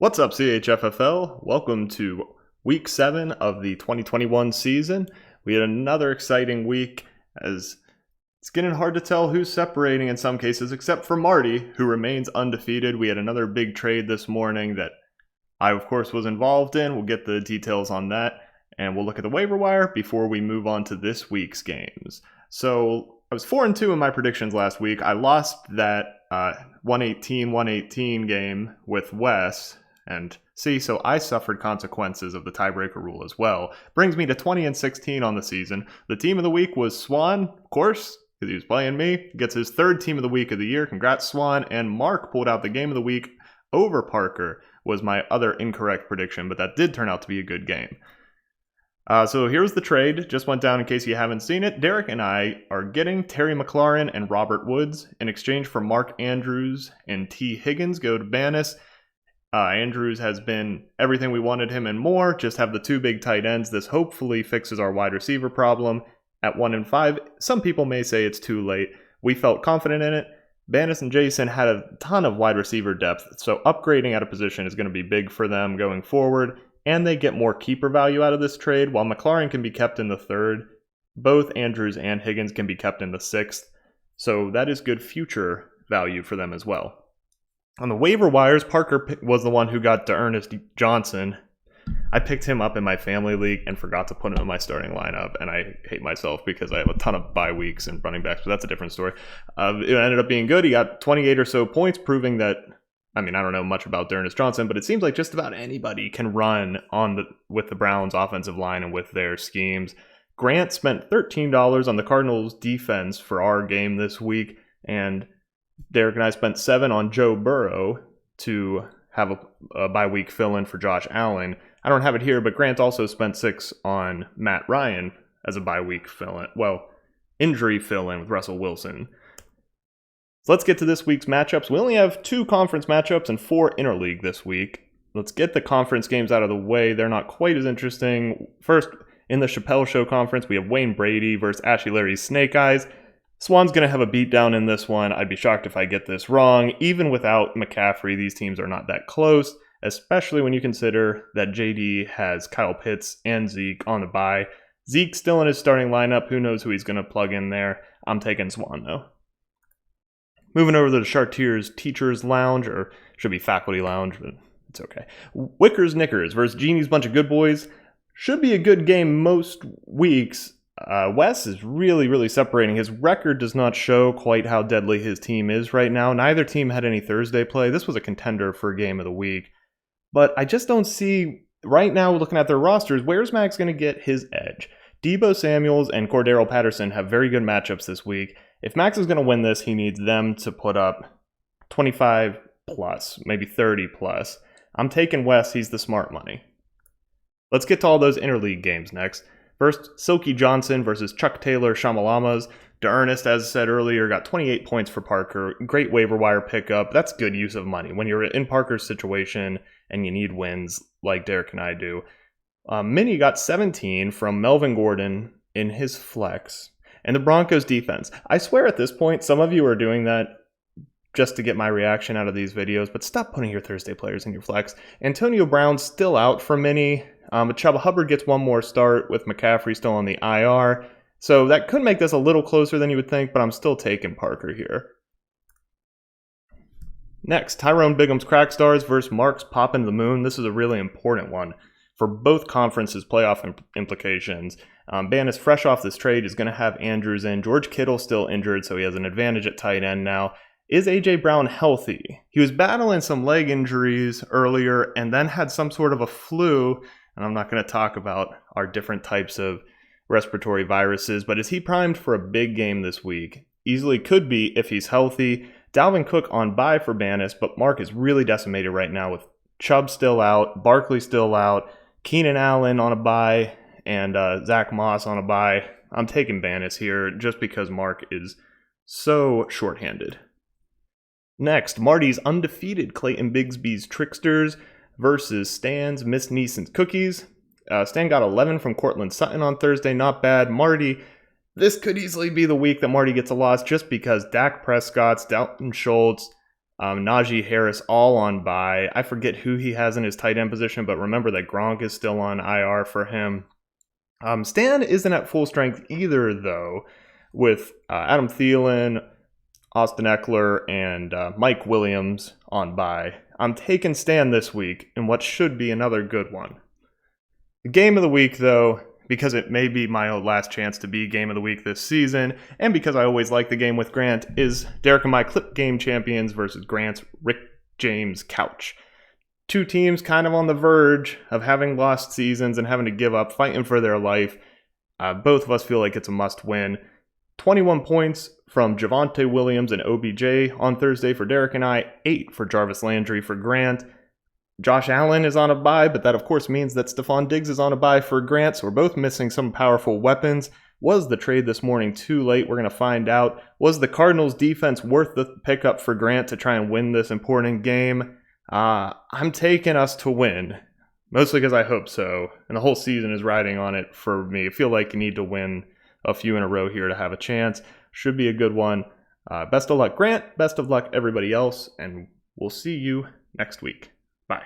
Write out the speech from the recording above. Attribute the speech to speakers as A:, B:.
A: What's up, CHFFL? Welcome to week 7 of the 2021 season. We had another exciting week as it's getting hard to tell who's separating in some cases, except for Marty, who remains undefeated. We had another big trade this morning that I, of course, was involved in. We'll get the details on that, and we'll look at the waiver wire before we move on to this week's games. So I was 4-2 in my predictions last week. I lost that 118-118 game with Wes. And so I suffered consequences of the tiebreaker rule as well. Brings me to 20-16 on the season. The team of the week was Swan, of course, because he was playing me. Gets his third team of the week of the year. Congrats, Swan. And Mark pulled out the game of the week over Parker, was my other incorrect prediction, but that did turn out to be a good game. So here's the trade. Just went down in case you haven't seen it. Derek and I are getting Terry McLaurin and Robert Woods in exchange for Mark Andrews and T. Higgins. Go to Bannis. Andrews has been everything we wanted him and more. Just have the two big tight ends. This hopefully fixes our wide receiver problem at 1-5. Some people may say it's too late. We felt confident in it. Bannis and Jason had a ton of wide receiver depth, so upgrading at a position is going to be big for them going forward, and they get more keeper value out of this trade. While McLaurin can be kept in the third, both Andrews and Higgins can be kept in the sixth, so that is good future value for them as well. On the waiver wires, Parker was the one who got Ernest Johnson. I picked him up in my family league and forgot to put him in my starting lineup, and I hate myself because I have a ton of bye weeks and running backs, but that's a different story. It ended up being good. He got 28 or so points, proving that, I don't know much about Ernest Johnson, but it seems like just about anybody can run with the Browns' offensive line and with their schemes. Grant spent $13 on the Cardinals' defense for our game this week, and Derek and I spent $7 on Joe Burrow to have a bye week fill-in for Josh Allen. I don't have it here, but Grant also spent $6 on Matt Ryan as a bye week fill-in. Well, injury fill-in with Russell Wilson. So let's get to this week's matchups. We only have 2 conference matchups and 4 interleague this week. Let's get the conference games out of the way. They're not quite as interesting. First, in the Chappelle Show conference, we have Wayne Brady versus Ashy Larry's Snake Eyes. Swan's going to have a beatdown in this one. I'd be shocked if I get this wrong. Even without McCaffrey, these teams are not that close, especially when you consider that JD has Kyle Pitts and Zeke on the bye. Zeke's still in his starting lineup. Who knows who he's going to plug in there? I'm taking Swan, though. Moving over to the Chartiers Teachers Lounge, or should be Faculty Lounge, but it's okay. Wickers Knickers versus Genie's Bunch of Good Boys. Should be a good game most weeks. Wes is really separating. His record does not show quite how deadly his team is right now. Neither team had any Thursday play. This was a contender for game of the week. But I just don't see, right now looking at their rosters, where's Max going to get his edge? Debo Samuels and Cordero Patterson have very good matchups this week. If Max is going to win this, he needs them to put up 25 plus, maybe 30 plus. I'm taking Wes. He's the smart money. Let's get to all those interleague games next. First, Silky Johnson versus Chuck Taylor Shamalamas. Ernest, as said earlier, got 28 points for Parker. Great waiver wire pickup. That's good use of money when you're in Parker's situation and you need wins like Derek and I do. Minnie got 17 from Melvin Gordon in his flex. And the Broncos defense. I swear at this point, some of you are doing that just to get my reaction out of these videos, but stop putting your Thursday players in your flex. Antonio Brown's still out for Minnie. But Chuba Hubbard gets one more start with McCaffrey still on the IR. So that could make this a little closer than you would think, but I'm still taking Parker here. Next, Tyrone Bigum's Crack Stars versus Mark's Poppin' the Moon. This is a really important one for both conferences' playoff implications. Bannis, fresh off this trade, is going to have Andrews in. George Kittle still injured, so he has an advantage at tight end now. Is A.J. Brown healthy? He was battling some leg injuries earlier and then had some sort of a flu. And I'm not going to talk about our different types of respiratory viruses, but is he primed for a big game this week? Easily could be if he's healthy. Dalvin Cook on bye for Bannis, but Mark is really decimated right now with Chubb still out, Barkley still out, Keenan Allen on a bye, and Zach Moss on a bye. I'm taking Bannis here just because Mark is so shorthanded. Next, Marty's undefeated Clayton Bigsby's Tricksters versus Stan's Miss Neeson's Cookies. Stan got 11 from Cortland Sutton on Thursday. Not bad. Marty, this could easily be the week that Marty gets a loss just because Dak Prescott's, Dalton Schultz, Najee Harris all on bye. I forget who he has in his tight end position, but remember that Gronk is still on IR for him. Stan isn't at full strength either, though, with Adam Thielen, Austin Eckler, and Mike Williams on bye. I'm taking Stan this week in what should be another good one. The game of the week, though, because it may be my last chance to be game of the week this season, and because I always like the game with Grant, is Derek and my Clip Game Champions versus Grant's Rick James Couch. Two teams kind of on the verge of having lost seasons and having to give up, fighting for their life. Both of us feel like it's a must-win. 21 points from Javonte Williams and OBJ on Thursday for Derek and I, 8 for Jarvis Landry for Grant. Josh Allen is on a bye, but that of course means that Stephon Diggs is on a bye for Grant, so we're both missing some powerful weapons. Was the trade this morning too late? We're going to find out. Was the Cardinals' defense worth the pickup for Grant to try and win this important game? I'm taking us to win, mostly because I hope so, and the whole season is riding on it for me. I feel like you need to win a few in a row here to have a chance. Should be a good one. Best of luck, Grant. Best of luck, everybody else, and we'll see you next week. Bye.